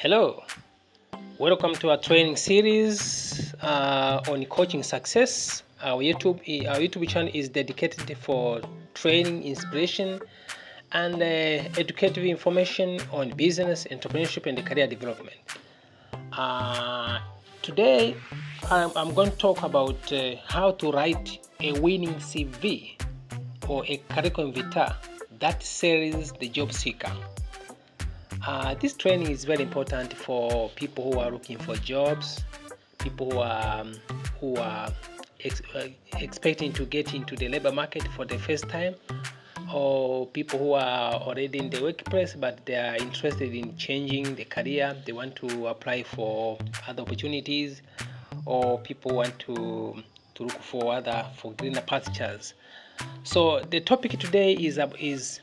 Hello, welcome to our training series on coaching success. Our YouTube channel is dedicated for training, inspiration, and educative information on business, entrepreneurship, and career development. Today, I'm going to talk about how to write a winning CV or a curriculum vitae that sells the job seeker. This training is very important for people who are looking for jobs, people who are expecting to get into the labor market for the first time, or people who are already in the workplace but they are interested in changing the career. They want to apply for other opportunities, or people want to look for greener pastures. So the topic today is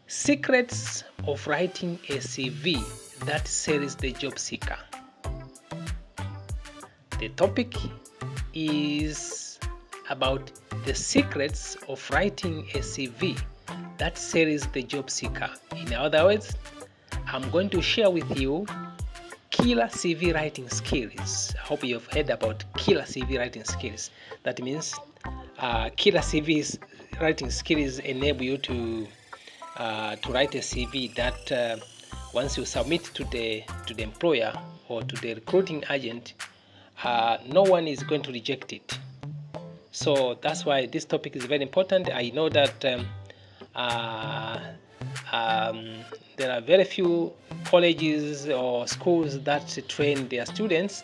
secrets of writing a CV that sells the job seeker. The topic is about the secrets of writing a CV that sells the job seeker. In other words, I'm going to share with you killer CV writing skills. I hope you've heard about killer CV writing skills. That means killer CV writing skills enable you to write a CV that once you submit to the employer or to the recruiting agent, no one is going to reject it. So that's why this topic is very important. I know that there are very few colleges or schools that train their students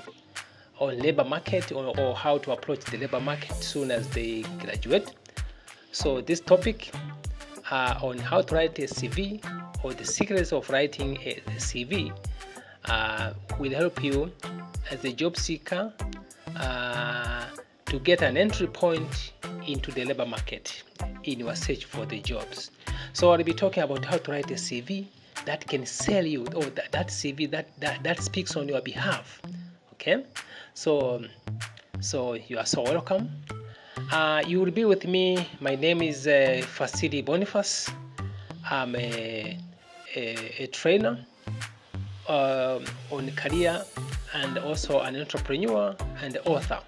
on labor market or how to approach the labor market soon as they graduate. So this topic on how to write a CV or the secrets of writing a CV will help you as a job seeker to get an entry point into the labor market in your search for the jobs. So I'll be talking about how to write a CV that can sell you, or that CV that speaks on your behalf. Okay, so you are so welcome. You will be with me. My name is Fasili Boniface. I'm a trainer on career and also an entrepreneur and author.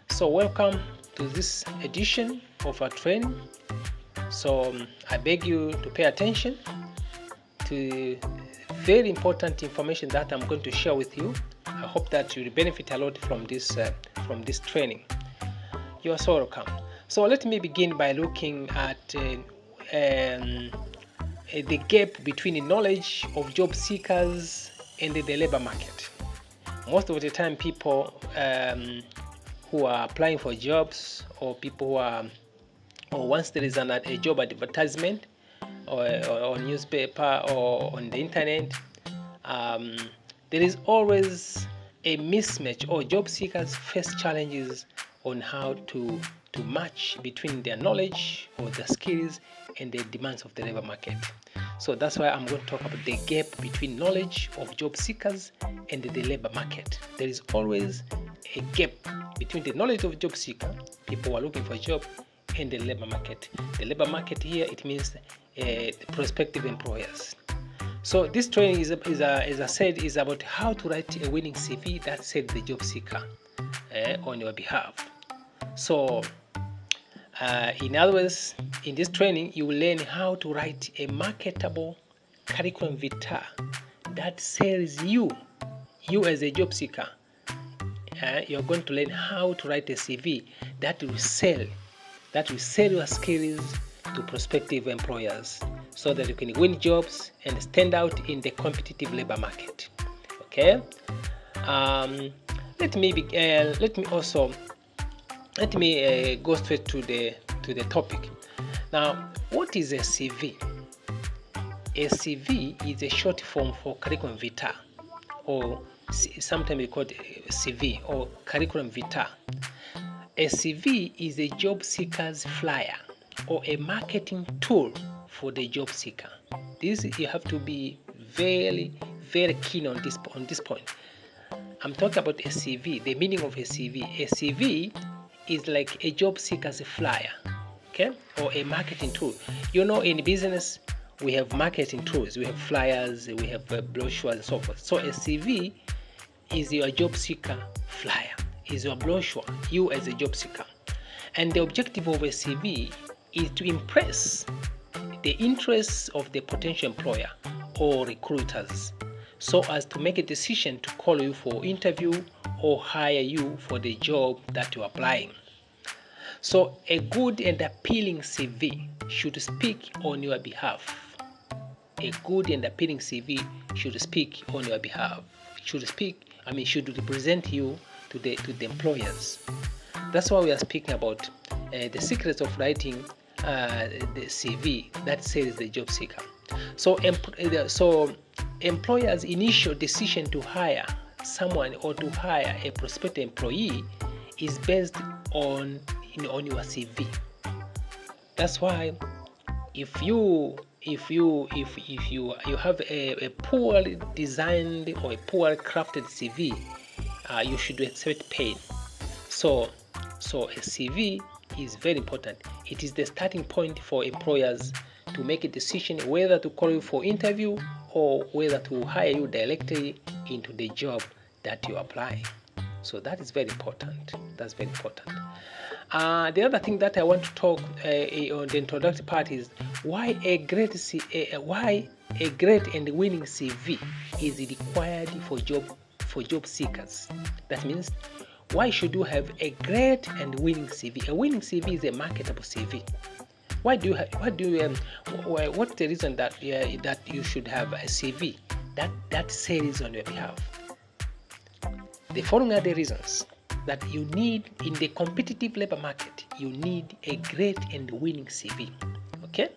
So welcome to this edition of our training. So I beg you to pay attention to very important information that I'm going to share with you. I hope that you will benefit a lot from this training. You are so welcome. So let me begin by looking at the gap between the knowledge of job seekers and the labor market. Most of the time, people who are applying for jobs, or people who are, or once there is a job advertisement or newspaper or on the internet, there is always a mismatch, or job seekers face challenges on how to match between their knowledge or their skills and the demands of the labor market. So that's why I'm going to talk about the gap between knowledge of job seekers and the labor market. There is always a gap between the knowledge of job seeker, people who are looking for a job, and the labor market. The labor market here, it means prospective employers. So this training is, as I said, is about how to write a winning CV that sells the job seeker on your behalf. So in other words, in this training, you will learn how to write a marketable curriculum vitae that sells you as a job seeker. You're going to learn how to write a CV that will sell your skills to prospective employers, so that you can win jobs and stand out in the competitive labor market. Okay. Let me go straight to the topic. Now, what is a CV? A CV is a short form for curriculum vitae, or sometimes we call it CV or curriculum vitae. A CV is a job seeker's flyer or a marketing tool for the job seeker. This, you have to be very, very keen on this point. I'm talking about a CV. The meaning of a CV. A CV is like a job seeker's flyer, okay, or a marketing tool. You know, in business, we have marketing tools, we have flyers, we have brochures and so forth. So a CV is your job seeker flyer, is your brochure, you as a job seeker. And the objective of a CV is to impress the interests of the potential employer or recruiters, so as to make a decision to call you for interview or hire you for the job that you're applying. So a good and appealing CV should speak on your behalf. A good and appealing CV should speak on your behalf. Should represent you to the employers. That's why we are speaking about the secrets of writing the CV that sells the job seeker. So employers' initial decision to hire someone or to hire a prospective employee is based on your CV. That's why if you have a poorly designed or a poorly crafted CV, you should expect pain. So a CV is very important. It is the starting point for employers to make a decision whether to call you for interview or whether to hire you directly into the job that you apply. So that is very important. That's very important. The other thing that I want to talk on the introductory part is why a great and winning CV is required for job seekers. That means, why should you have a great and winning CV? A winning CV is a marketable CV. What's the reason that you should have a CV that sells on your behalf? The following are the reasons that you need in the competitive labor market. You need a great and winning CV. Okay?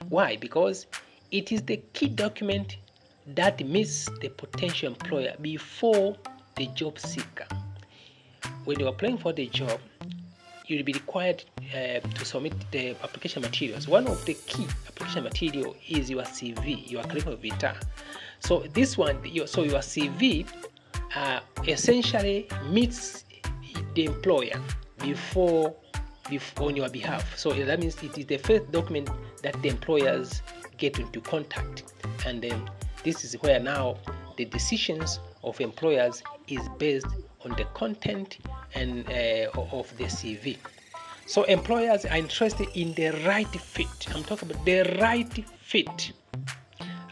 Why? Because it is the key document that meets the potential employer before the job seeker. When you are applying for the job, you will be required to submit the application materials. One of the key application material is your CV, your curriculum vitae. So this one, your CV essentially meets the employer before on your behalf. So that means it is the first document that the employers get into contact, and this is where now the decisions of employers is based on the content and of the CV. So employers are interested in the right fit. I'm talking about the right fit.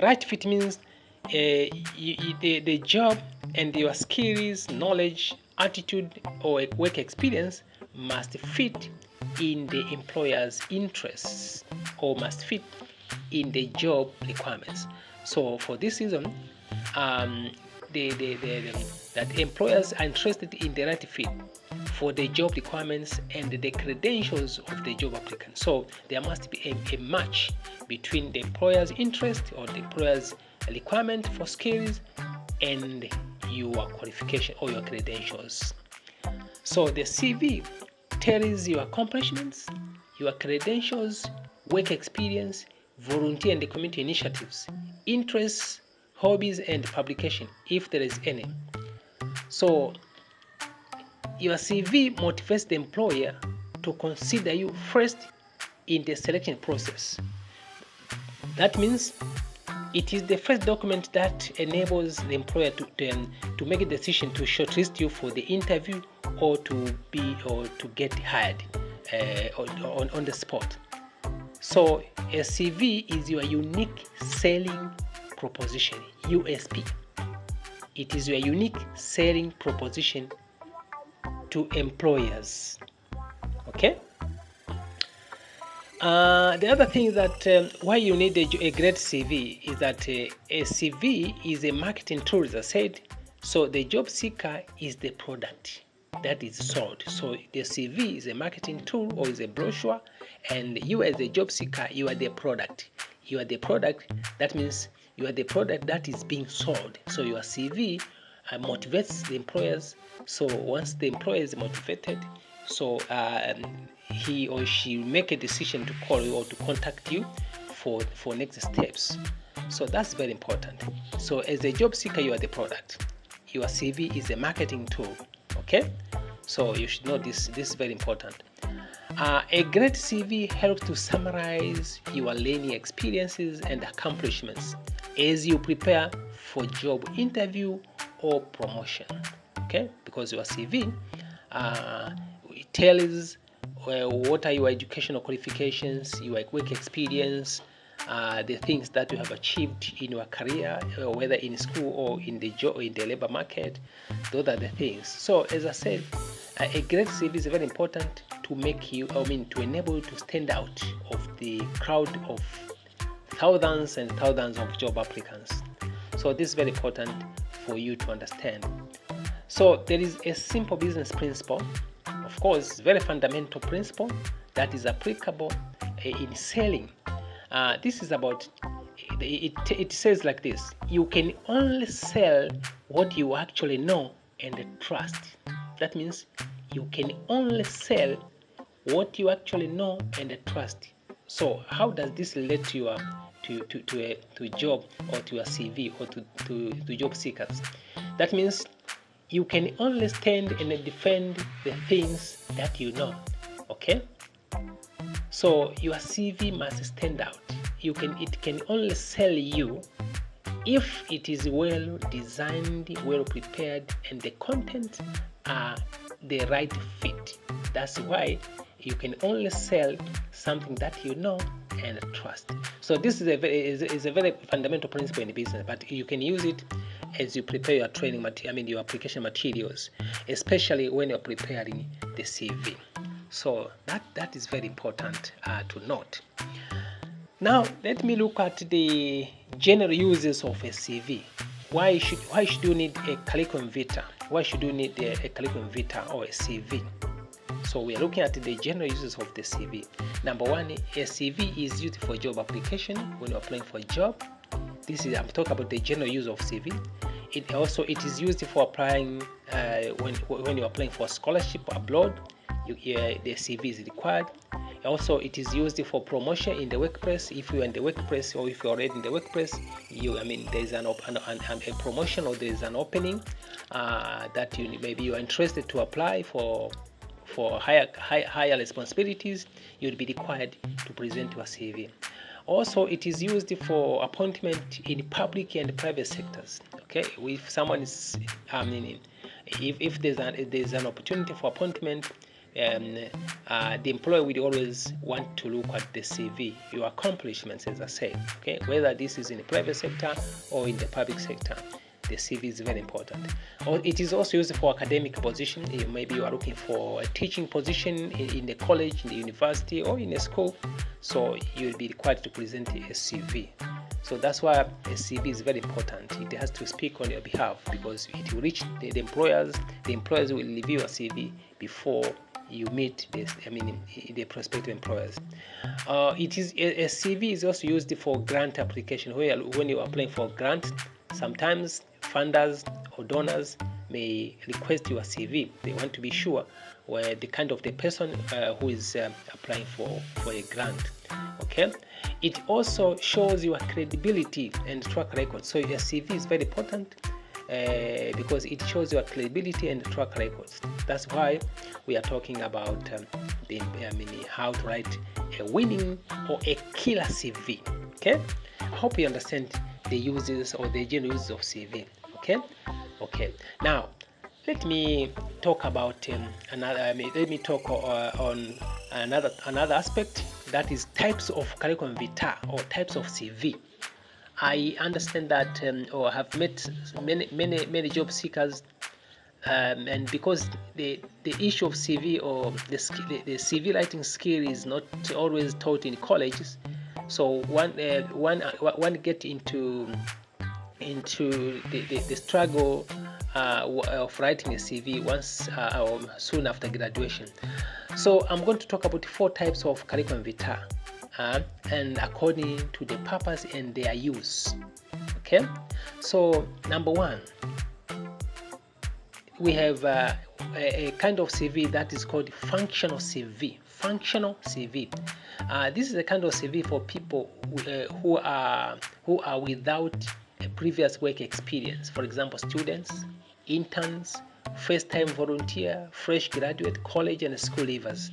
Right fit means the job and your skills, knowledge, attitude, or work experience must fit in the employer's interests or must fit in the job requirements. So for this reason, that employers are interested in the right fit for the job requirements and the credentials of the job applicant. So there must be a match between the employer's interest or the employer's requirement for skills and your qualification or your credentials. So the CV tells your accomplishments, your credentials, work experience, volunteer and community initiatives, interests, hobbies, and publication, if there is any. So your CV motivates the employer to consider you first in the selection process. That means it is the first document that enables the employer to make a decision to shortlist you for the interview or to get hired on the spot. So a CV is your unique selling proposition, USP. It is your unique selling proposition to employers. Okay? The other thing that why you need a great CV is that a CV is a marketing tool, as I said. So the job seeker is the product that is sold. So the CV is a marketing tool or is a brochure, and you as a job seeker, you are the product. You are the product. That means you are the product that is being sold. So your CV motivates the employers. So once the employer is motivated, so he or she will make a decision to call you or to contact you for next steps. So that's very important. So as a job seeker, you are the product. Your CV is a marketing tool. Okay, so you should know this. This is very important. A great CV helps to summarize your learning experiences and accomplishments as you prepare for job interview or promotion. Okay, because your CV it tells what are your educational qualifications, your work experience, the things that you have achieved in your career, whether in school or in the job, in the labor market. Those are the things. So, as I said, a great CV is very important to make you, to enable you to stand out of the crowd of thousands and thousands of job applicants. So, this is very important for you to understand. So, there is a simple business principle, of course, very fundamental principle that is applicable in selling. This is about, it says like this: you can only sell what you actually know and trust. That means you can only sell what you actually know and trust. So how does this relate to your to job, or to your CV, or to job seekers? That means you can only stand and defend the things that you know. Okay, so your CV must stand out. It can only sell you if it is well designed, well prepared, and the content are the right fit. That's why you can only sell something that you know and trust. So this is a very fundamental principle in business, but you can use it as you prepare your training material, your application materials, especially when you're preparing the CV. So that is very important to note. Now let me look at the general uses of a CV. Why should you need a curriculum vitae? Why should you need a curriculum vitae or a CV? So we are looking at the general uses of the CV. Number one, a CV is used for job application when you're applying for a job. I'm talking about the general use of CV. It is used for applying when you're applying for scholarship abroad. The CV is required. Also, it is used for promotion in the workplace. If you're in the workplace, or if you're already in the workplace, there is a promotion, or there is an opening that maybe you are interested to apply for higher responsibilities. You'll be required to present your CV. Also, it is used for appointment in public and private sectors. Okay, if someone is, if there's an opportunity for appointment, the employer will always want to look at the CV, your accomplishments, as I said. Okay, whether this is in the private sector or in the public sector, the CV is very important. Or it is also used for academic position. Maybe you are looking for a teaching position in the college, in the university, or in a school. So you will be required to present a CV. So that's why a CV is very important. It has to speak on your behalf, because it will reach the employers. The employers will review your CV before you meet the prospective employers. A CV is also used for grant application. When you are applying for grant, sometimes funders or donors may request your CV. They want to be sure where the kind of the person who is applying for a grant. Okay, it also shows your credibility and track record. So your CV is very important because it shows your credibility and track records. That's why we are talking about how to write a winning or a killer CV. Okay, I hope you understand the uses or the general uses of CV. Okay. Now, let me talk about on another aspect, that is types of curriculum vitae or types of CV. I understand that or have met many job seekers, and because the issue of CV or the CV writing skill is not always taught in colleges, so one get into the struggle of writing a CV once soon after graduation. So I'm going to talk about 4 types of curriculum vitae, and according to the purpose and their use. Okay, so number 1, we have a kind of CV that is called functional CV. Functional CV. This is a kind of CV for people who are without a previous work experience. For example, students, interns, first-time volunteer, fresh graduate, college and school leavers.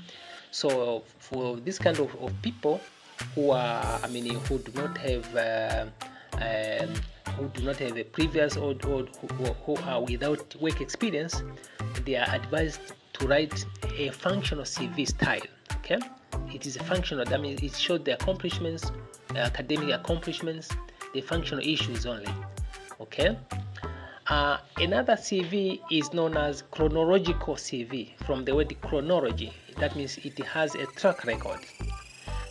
So for this kind of people who are, who do not have a previous or who are without work experience, they are advised to write a functional CV style. Okay, it is a functional. That means it shows the accomplishments, academic accomplishments, the functional issues only. Okay. Another CV is known as chronological CV, from the word chronology. That means it has a track record.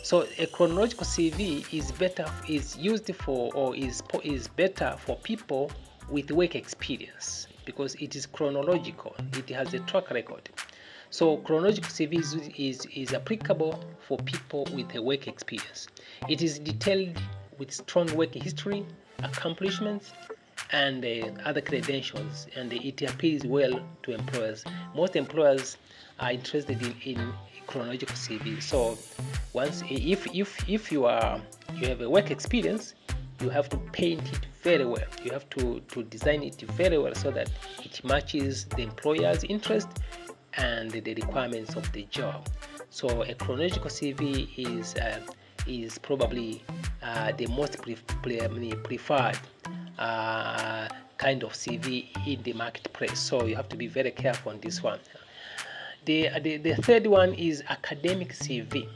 So a chronological CV is used for, or is better for people with work experience, because it is chronological. It has a track record. So chronological CV is applicable for people with a work experience. It is detailed with strong work history, accomplishments, and other credentials, and it appeals well to employers. Most employers are interested in chronological CV. So once, if you have a work experience, you have to paint it very well. You have to design it very well so that it matches the employer's interest and the requirements of the job. So a chronological CV is probably the most preferred kind of CV in the marketplace. So you have to be very careful on this one. The third one is academic CV.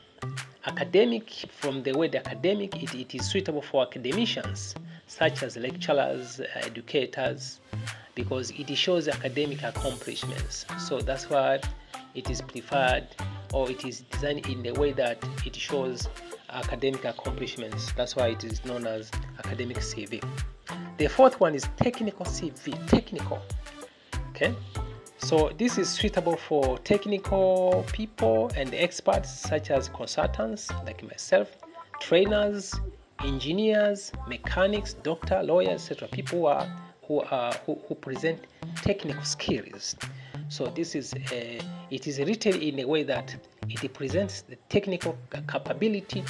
Academic, from the word academic, it is suitable for academicians such as lecturers, educators, because it shows academic accomplishments. So that's why it is preferred, or it is designed in the way that it shows academic accomplishments. That's why it is known as academic CV. The fourth one is technical CV. Technical. Okay. So this is suitable for technical people and experts such as consultants like myself, trainers, engineers, mechanics, doctor, lawyers, etc. People who present technical skills. So this is it is written in a way that it presents the technical capability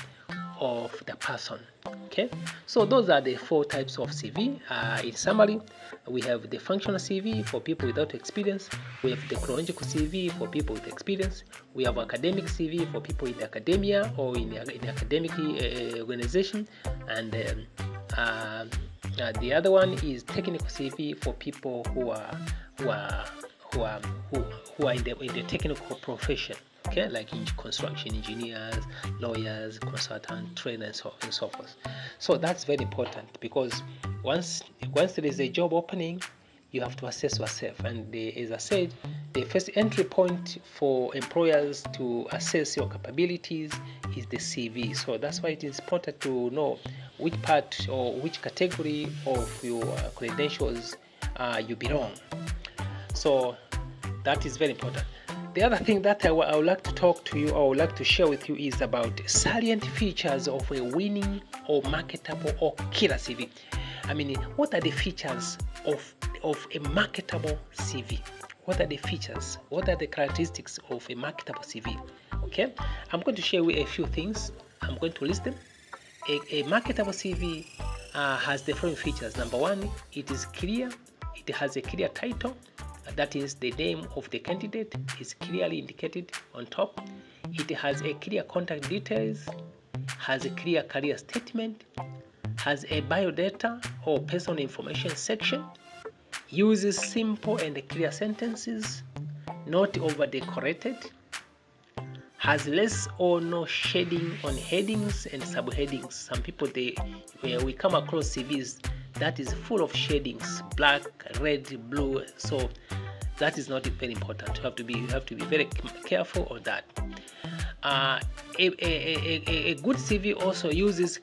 of the person. Okay, so those are the four types of CV. In summary, we have the functional CV for people without experience, we have the chronological CV for people with experience, we have academic CV for people in academia or in academic organization, and the other one is technical CV for people who are in the technical profession. Okay, like in construction engineers, lawyers, consultants, trainers, and so forth. So that's very important, because once there is a job opening, you have to assess yourself. And as I said, the first entry point for employers to assess your capabilities is the CV. So that's why it is important to know which part or which category of your credentials you belong. So that is very important. The other thing that I would like to talk to you, or would like to share with you, is about salient features of a winning or marketable or killer CV. What are the features of a marketable CV? What are the features? What are the characteristics of a marketable CV? Okay, I'm going to share with you a few things. I'm going to list them. A marketable CV has the following features. Number one, it is clear. It has a clear title. That is, the name of the candidate is clearly indicated on top. It has a clear contact details, has a clear career statement, has a biodata or personal information section, uses simple and clear sentences, not over-decorated, has less or no shading on headings and subheadings. Some people, we come across CVs that is full of shadings, black, red, blue. So that is not very important. You have to be very careful on that. A good CV also uses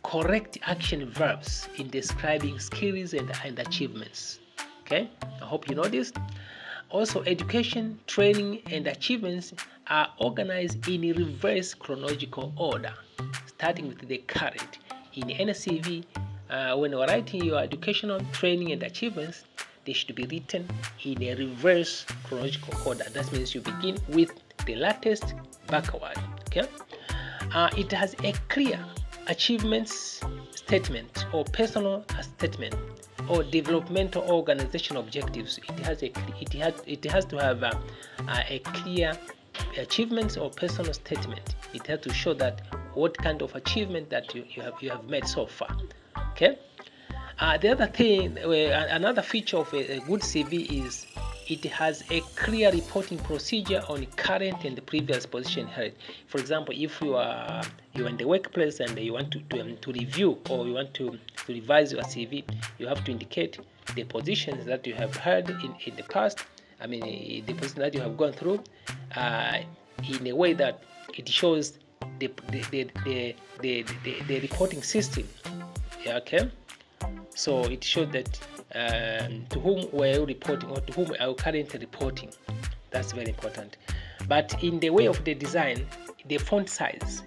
correct action verbs in describing skills and achievements. Okay, I hope you know this. Also, education, training, and achievements are organized in reverse chronological order, starting with the current. In any CV, when you're writing your educational, training, and achievements, they should be written in a reverse chronological order. That means you begin with the latest backward. Okay, it has a clear achievements statement or personal statement or developmental organizational objectives. It has to have a clear achievements or personal statement. It has to show that what kind of achievement that you have made so far. Okay. The other thing, another feature of a good CV is it has a clear reporting procedure on current and the previous position held. For example, if you are in the workplace and you want to review or you want to revise your CV, you have to indicate the positions that you have held in the past. I mean, the position that you have gone through in a way that it shows the reporting system. Yeah, okay. So it showed that to whom were you reporting or to whom are you currently reporting. That's very important. But in the way of the design, the font size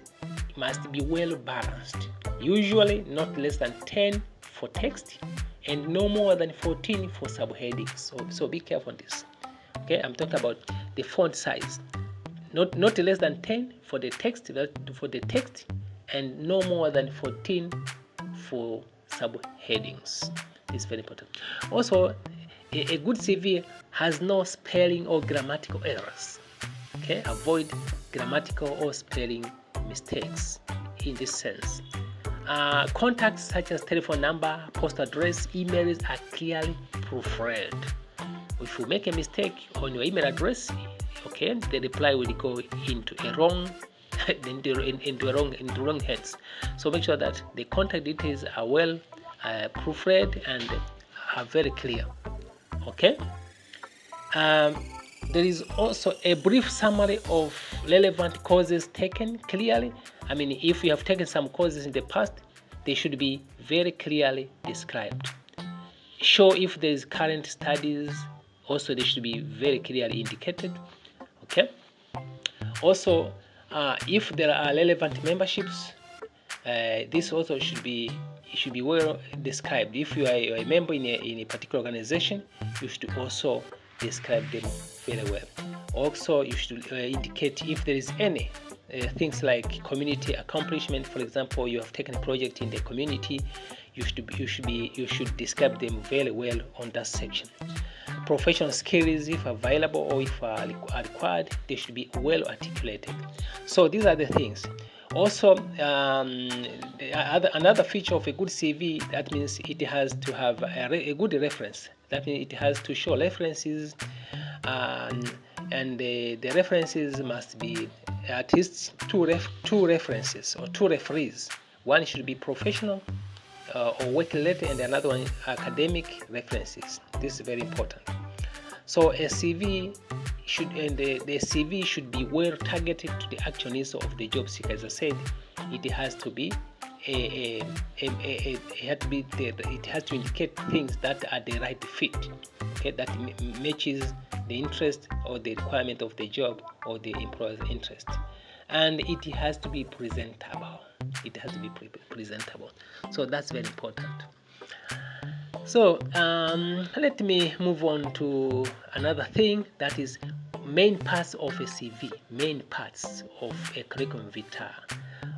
must be well balanced. Usually not less than 10 for text and no more than 14 for subheadings. So be careful on this. Okay, I'm talking about the font size. Not less than 10 for the text, and no more than 14 for subheadings. It's very important. Also, a good CV has no spelling or grammatical errors. Okay, avoid grammatical or spelling mistakes in this sense. Contacts such as telephone number, post address, emails are clearly proofread. If you make a mistake on your email address, okay, the reply will go into a wrong into wrong hands. So make sure that the contact details are well proofread and are very clear. Okay. There is also a brief summary of relevant courses taken clearly. I mean, if you have taken some courses in the past, they should be very clearly described. Show if there is current studies, also they should be very clearly indicated. Okay. Also, if there are relevant memberships, this also should be well described. If you are a member in a particular organization, you should also describe them very well. Also, you should indicate if there is any things like community accomplishment. For example, you have taken a project in the community, you should describe them very well on that section. Professional skills, if available or if are required, they should be well articulated. So these are the things. Also, another feature of a good CV, that means it has to have a good reference. That means it has to show references, and the references must be at least two references or two referees. One should be professional or work related, and another one academic references. This is very important. So a CV the CV should be well targeted to the actual needs of the job seeker. As I said, it has to be it has to indicate things that are the right fit. Okay, that matches the interest or the requirement of the job or the employer's interest, and it has to be presentable. It has to be presentable. So that's very important. So let me move on to another thing, that is main parts of a CV, main parts of a curriculum vitae.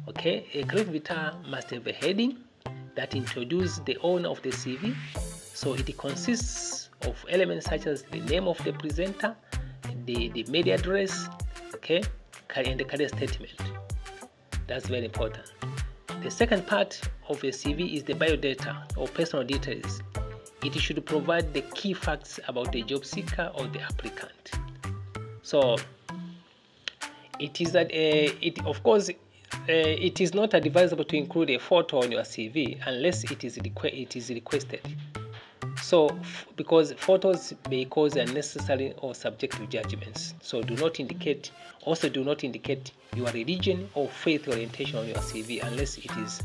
Okay, a curriculum vitae must have a heading that introduces the owner of the CV. So it consists of elements such as the name of the presenter, the mail address, okay, and the career statement. That's very important. The second part of a CV is the biodata or personal details. It should provide the key facts about the job seeker or the applicant. So it is that of course it is not advisable to include a photo on your CV unless it is requested. So because photos may cause unnecessary or subjective judgments. So do not indicate your religion or faith orientation on your CV unless it is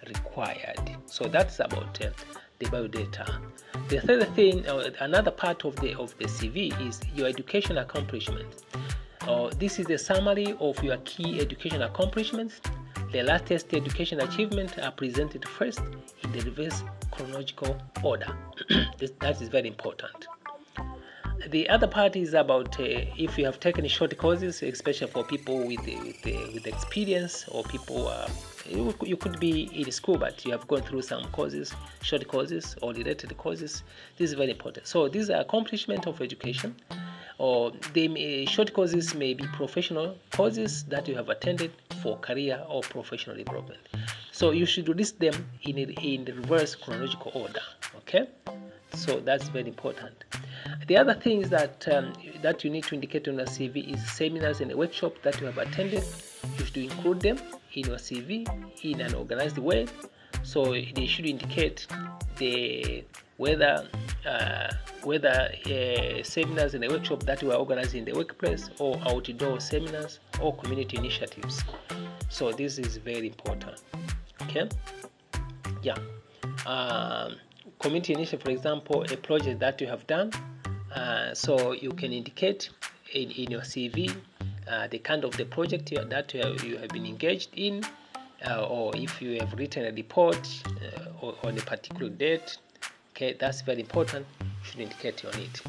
required. So that's about the biodata. The third thing, another part of the CV is your education accomplishment. This is a summary of your key education accomplishments. The latest education achievements are presented first in the reverse chronological order. That is very important. The other part is about if you have taken short courses, especially for people with experience, or people you could be in school but you have gone through some courses, short courses or related courses. This is very important. So these are accomplishments of education. or short courses may be professional courses that you have attended for career or professional development. So you should list them in the reverse chronological order. Okay, so that's very important. The other things that that you need to indicate on your CV is seminars and workshops that you have attended. You should include them in your CV in an organized way. So they should indicate whether seminars and a workshop that were organized in the workplace, or outdoor seminars, or community initiatives. So this is very important. Okay, yeah. Community initiative, for example, a project that you have done. So you can indicate in your CV the kind of the project that you have been engaged in, or if you have written a report on a particular date. Okay, that's very important. You should indicate on it.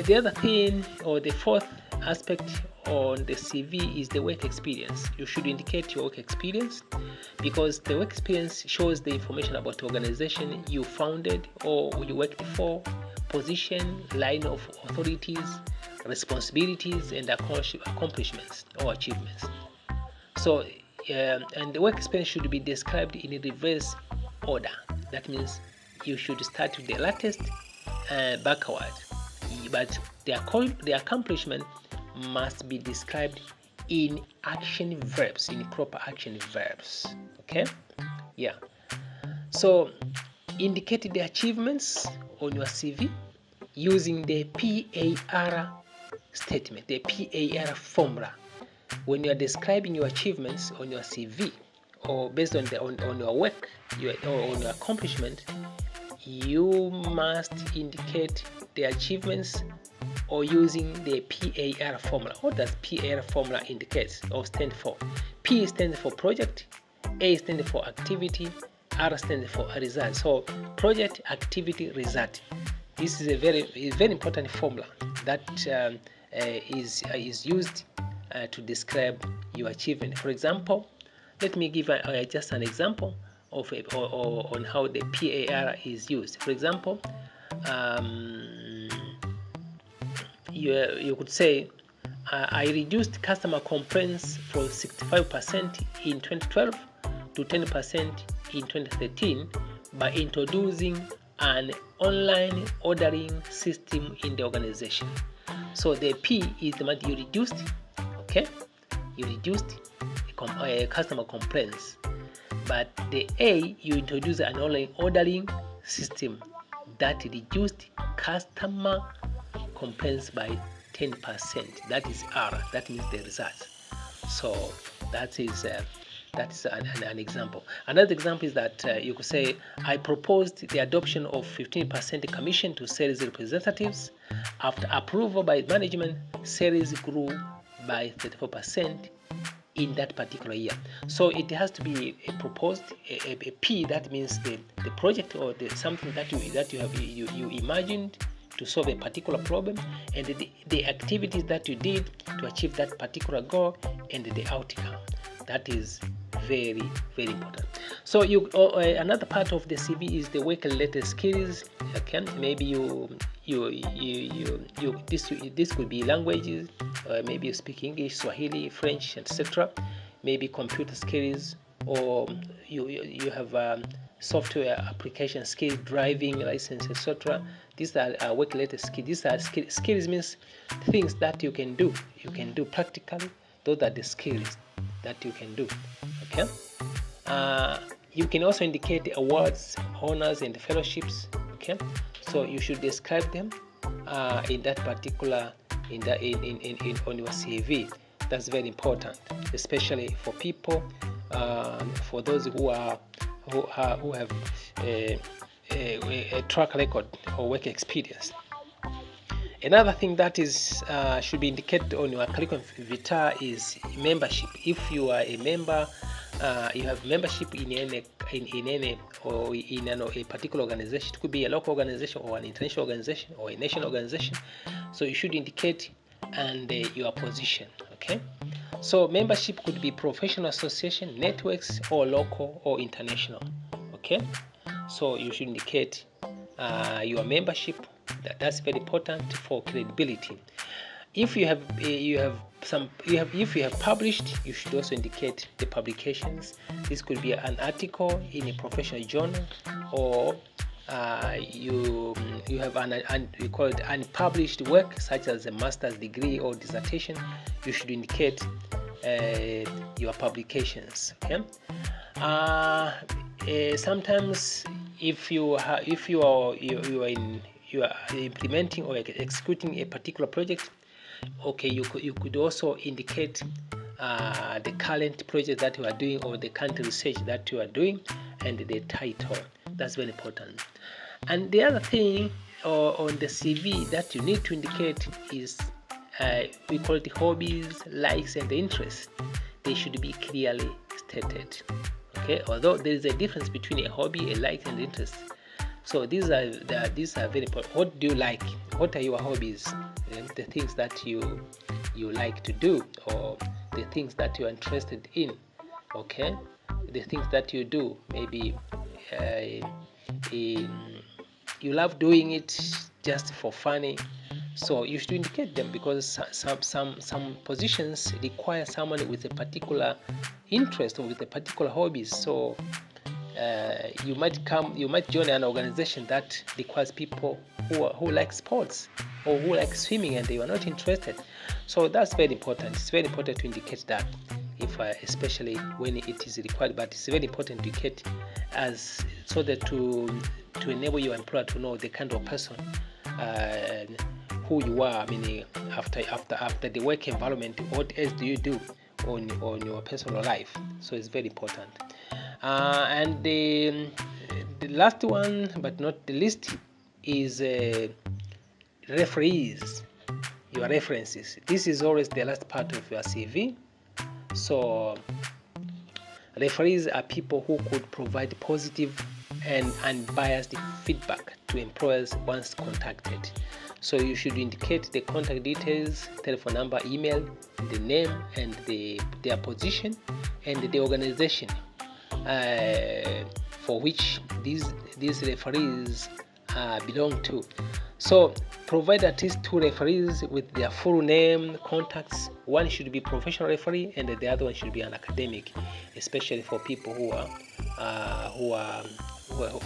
The other thing, or the fourth aspect on the CV, is the work experience. You should indicate your work experience, because the work experience shows the information about the organization you founded or you worked for, position, line of authorities, responsibilities, and accomplishments or achievements. So, and the work experience should be described in a reverse order. That means you should start with the latest backward, but the accomplishment must be described in action verbs, in proper action verbs. Okay, yeah. So indicate the achievements on your CV using the PAR statement, the PAR formula. When you are describing your achievements on your CV, or based on your work, or on your accomplishment, you must indicate the achievements or using the PAR formula. What does PAR formula indicate or stand for? P stands for project, A stands for activity, R stands for a result. So project, activity, result. This is a very important formula that is used to describe your achievement. For example, let me give just an example of on how the PAR is used. For example, you could say, I reduced customer complaints from 65% in 2012 to 10% in 2013 by introducing an online ordering system in the organization. So the P is the amount you reduced. Okay, you reduced customer complaints, but the A, you introduce an online ordering system that reduced customer complaints by 10%. That is R. That means the result. So that is an example. Another example is that you could say, I proposed the adoption of 15% commission to sales representatives. After approval by management, sales grew by 34% in that particular year. So it has to be proposed a P. That means the project or something that you imagined to solve a particular problem, and the activities that you did to achieve that particular goal, and the outcome. That is very important. So another part of the CV is the work-related skills. Okay, maybe this could be languages. Maybe you speak English, Swahili, French, etc. Maybe computer skills, or you have software application skills, driving license, etc. These are work-related skills. These are skills means things that you can do. You can do practically. Those are the skills that you can do. Okay. You can also indicate the awards, honors, and fellowships. Okay. So you should describe them in that particular on your CV. That's very important, especially for people, for those who have a track record or work experience. Another thing that is should be indicated on your curriculum vitae is membership. If you are a member, you have membership in any or in a particular organization. It could be a local organization or an international organization or a national organization. So you should indicate and your position. Okay. So membership could be professional association, networks, or local or international. Okay. So you should indicate your membership. That's very important for credibility. if you have published, you should also indicate the publications. This could be an article in a professional journal, or you have we call it unpublished work, such as a master's degree or dissertation. You should indicate your publications. Okay. Sometimes if you are implementing or executing a particular project, okay, you could also indicate the current project that you are doing, or the current research that you are doing, and the title. That's very important. And the other thing on the CV that you need to indicate is we call it hobbies, likes, and interests. They should be clearly stated. Okay, although there is a difference between a hobby, a like, and interest. So these are very important. What do you like? What are your hobbies? The things that you like to do, or the things that you are interested in. Okay, the things that you do. Maybe you love doing it just for funny. So you should indicate them, because some positions require someone with a particular interest or with a particular hobbies. So you might join an organization that requires people who like sports or who like swimming, and they are not interested. So that's very important. It's very important to indicate that, if especially when it is required. But it's very important to indicate, as so that to enable your employer to know the kind of person who you are. I mean, after the work environment, what else do you do on your personal life? So it's very important. And the last one, but not the least, is referees, your references. This is always the last part of your CV. So referees are people who could provide positive and unbiased feedback to employers once contacted. So you should indicate the contact details, telephone number, email, the name, and their position, and the organization for which these referees belong to. So provide at least 2 referees with their full name, contacts. One should be professional referee, and the other one should be an academic, especially for people who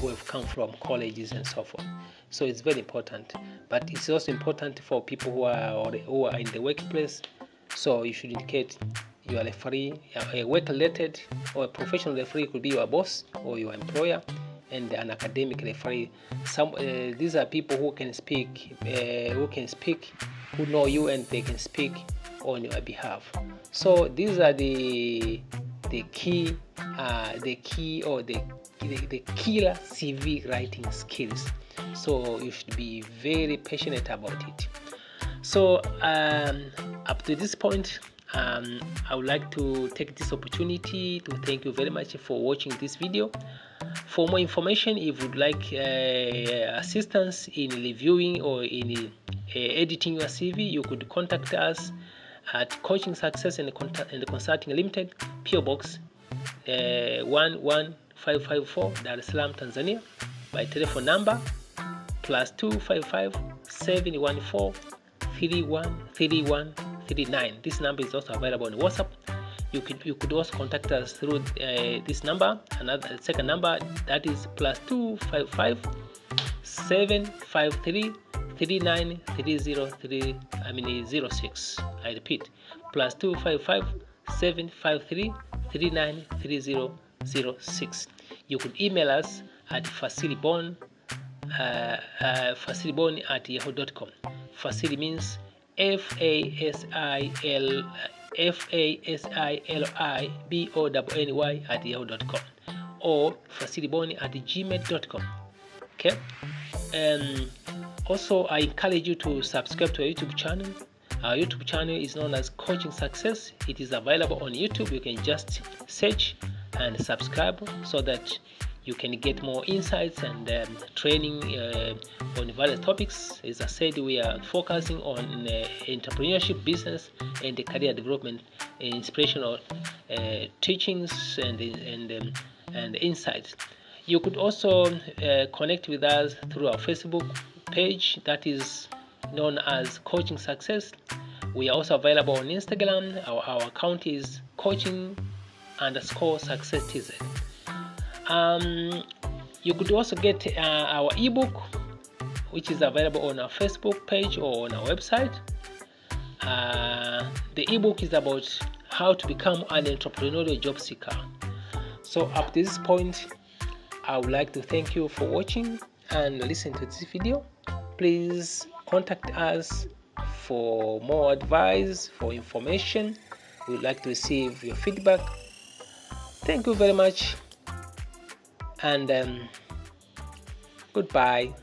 have come from colleges and so forth. So it's very important. But it's also important for people who are in the workplace. So you should indicate your referee, a work-related or a professional referee could be your boss or your employer, and an academic referee. These are people who can speak, who know you, and they can speak on your behalf. So these are the key or the killer CV writing skills. So you should be very passionate about it. So up to this point, I would like to take this opportunity to thank you very much for watching this video. For more information, if you would like assistance in reviewing or in editing your CV, you could contact us at Coaching Success and Consulting Limited, PO Box 11554, Dar es Salaam, Tanzania, by telephone number +255 714 313139. This number is also available on WhatsApp. You could also contact us through this number, another second number, that is +255 753 393006. I repeat, +255 753 393006. You could email us at fasilibon@yahoo.com. Fasili means FASILIBONY@yahoo.com, or fasilibon@gmail.com. Okay. Also, I encourage you to subscribe to our YouTube channel. Our YouTube channel is known as Coaching Success. It is available on YouTube. You can just search and subscribe so that you can get more insights and training on various topics. As I said, we are focusing on entrepreneurship, business, and career development, inspirational teachings and insights. You could also connect with us through our Facebook page that is known as Coaching Success. We are also available on Instagram. Our account is coaching_success_tz. You could also get our ebook, which is available on our Facebook page or on our website. The ebook is about how to become an entrepreneurial job seeker. So up to this point, I would like to thank you for watching and listening to this video. Please contact us for more advice, for information. We would like to receive your feedback. Thank you very much, and goodbye.